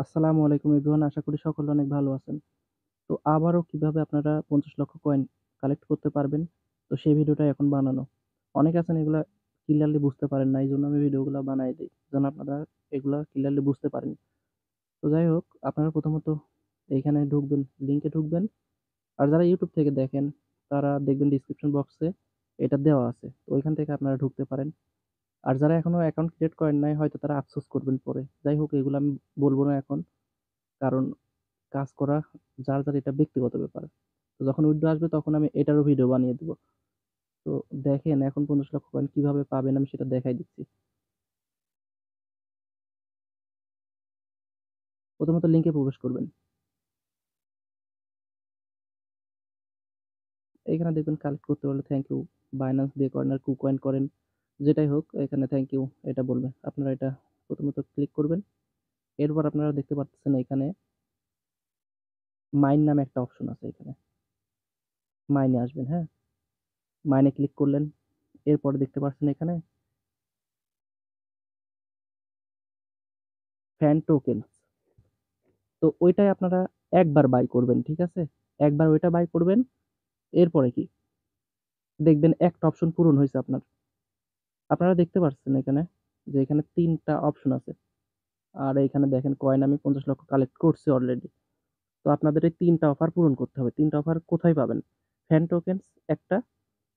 আসসালামু আলাইকুম এভরিওয়ান। আশা করি সকলে অনেক ভালো আছেন। তো আবারও কিভাবে আপনারা ৫০ লক্ষ কয়েন কালেক্ট করতে পারবেন, তো সেই ভিডিওটাই এখন বানানো। অনেকে আছেন এগুলা ক্লিয়ারলি বুঝতে পারেন না। এইজন্য আমি ভিডিওগুলা বানায় দেই। যেন আপনারা এগুলা ক্লিয়ারলি বুঝতে পারেন। তো যাই হোক, আপনারা প্রথমত এইখানে ঢুকবেন, লিংকে ঢুকবেন। আর যারা ইউটিউব থেকে দেখেন, তারা দেখবেন ডেসক্রিপশন বক্সে এটা দেওয়া আছে। তো ওইখান থেকে আপনারা ঢুকতে পারেন। আর যারা এখনো অ্যাকাউন্ট ক্রিয়েট করেন নাই, হয়তো তারা আফসোস করবেন পরে। যাই হোক, এগুলো আমি বলব না এখন। কারণ কাজ করা যার এটা ব্যক্তিগত ব্যাপার। তো যখন উইথড্র আসবে তখন আমি এটারও ভিডিও বানিয়ে দিব। তো দেখেন এখন ৫০ লক্ষ কয়েন কিভাবে পাবেন আমি সেটা দেখাই দিচ্ছি। প্রথমত লিংকে প্রবেশ করবেন। এখানে দেখবেন কালেক্ট করতে পারলে থ্যাংক ইউ। বাইন্যান্স দিয়ে করেন আর কুকয়েন করেন, যেটাই হোক এখানে থ্যাংক ইউ এটা বলবে। আপনারা এটা প্রথমত ক্লিক করবেন। এরপর আপনারা দেখতে পাচ্ছেন এখানে মাইন নামে একটা অপশন আছে এখানে। মাইনে আসবেন, হ্যাঁ? মাইনে ক্লিক করলেন। এরপরে দেখতে পাচ্ছেন এখানে ফ্যান টোকেন। তো ওইটাই আপনারা একবার বাই করবেন, ঠিক আছে? একবার ওইটা বাই করবেন। এরপরে কি? দেখবেন একটা অপশন পূরণ হইছে আপনার। আপনারা দেখতে পাচ্ছেন এখানে যে এখানে ৩ টা অপশন আছে। আর এইখানে দেখেন কয়েন আমি ৫০ লক্ষ কালেক্ট করছি অলরেডি। তো আপনাদের এই ৩ টা অফার পূরণ করতে হবে। ৩ টা অফার কোথায় পাবেন? ফ্যান টোকেনস একটা,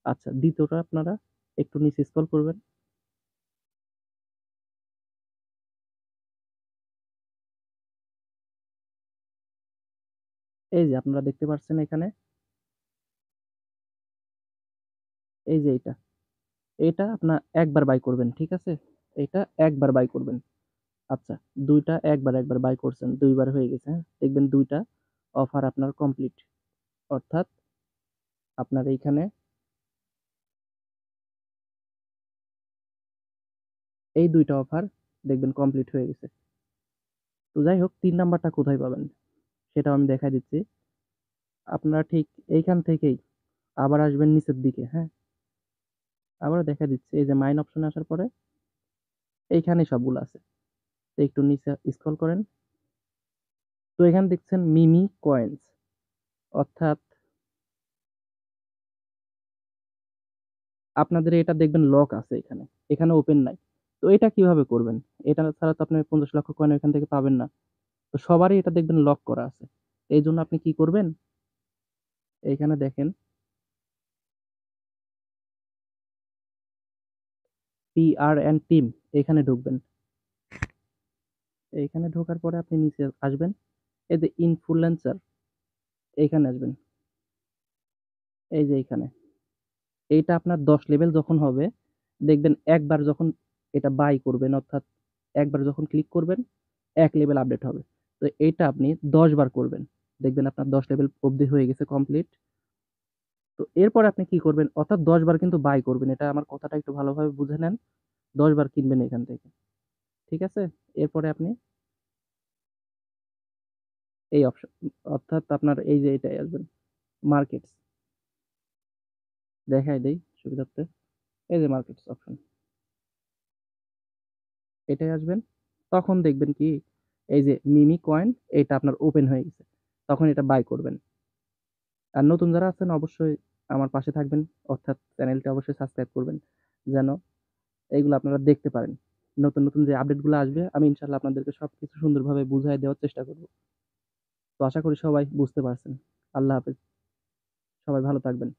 আচ্ছা ২য় টা আপনারা একটু নিচে স্ক্রল করবেন। এই যে আপনারা দেখতে পাচ্ছেন এখানে, এই যে এইটা। এটা আপনার একবার বাই করবেন, ঠিক আছে? এইটা একবার বাই করবেন। আচ্ছা ২ টা একবার বাই করছেন। ২ বার হয়ে গেছে, হ্যাঁ? দেখবেন ২ টা অফার আপনার কমপ্লিট। অর্থাৎ আপনার এইখানে এই ২ টা অফার দেখবেন কমপ্লিট হয়ে গেছে। তো যাই হোক ৩ নাম্বারটা কোথায় পাবেন? সেটাও আমি দেখায় দিচ্ছি। আপনারা ঠিক এইখান থেকেই আবার আসবেন নিচের দিকে, হ্যাঁ? আবারও দেখায় দিচ্ছি। এই যে মাইন অপশনে আসার পরে এইখানে সবগুলো আছে। তো একটু নিচে স্ক্রল করেন। তো এখানে দেখছেন মিমি কয়েনস, অর্থাৎ আপনাদের এটা দেখবেন লক আছে এখানে। এখানে ওপেন নাই। তো এটা কিভাবে করবেন? এটা ছাড়া তো আপনি ৫০ লক্ষ কয়েন এখান থেকে পাবেন না। তো সবারই এটা দেখবেন লক করা আছে। এইজন্য আপনি কি করবেন? এইখানে দেখেন PR অ্যান্ড টিম, এখানে ঢুকবেন। এইখানে ঢোকার পরে আপনি নিচে আসবেন। এই যে ইনফ্লুয়েন্সার, এইখানে আসবেন। এই যে এইখানে। এইটা আপনার ১০ লেভেল যখন হবে, দেখবেন একবার যখন এটা বাই করবেন, অর্থাৎ একবার যখন ক্লিক করবেন, ১ লেভেল আপডেট হবে। তো এইটা আপনি ১০ বার করবেন। দেখবেন আপনার ১০ লেভেল অবধি হয়ে গেছে কমপ্লিট। তো এরপরে আপনি কি করবেন? অর্থাৎ ১০ বার কিন্তু বাই করবেন। এটা আমার কথাটা একটু ভালোভাবে বুঝে নেন। ১০ বার কিনবেন এখান থেকে। ঠিক আছে? এরপরে আপনি এই অপশন, অর্থাৎ আপনার এই যে এটায় আসবেন। মার্কেটস দেখায় দেই সুবিধার্থে। এই যে মার্কেটস অপশন, এটায় আসবেন। তখন দেখবেন কি এই যে মিমি কয়েন, এটা আপনার ওপেন হয়ে গেছে। তখন এটা বাই করবেন। আর নতুন যারা আছেন অবশ্যই আমার পাশে থাকবেন, অর্থাৎ চ্যানেলটা অবশ্যই সাবস্ক্রাইব করবেন, যেন এইগুলো আপনারা দেখতে পারেন। নতুন যে আপডেটগুলো আসবে আমি ইনশাআল্লাহ আপনাদেরকে সবকিছু সুন্দরভাবে বুঝায় দেওয়ার চেষ্টা করব। তো আশা করি সবাই বুঝতে পারছেন। আল্লাহ হাফেজ। সবাই ভালো থাকবেন।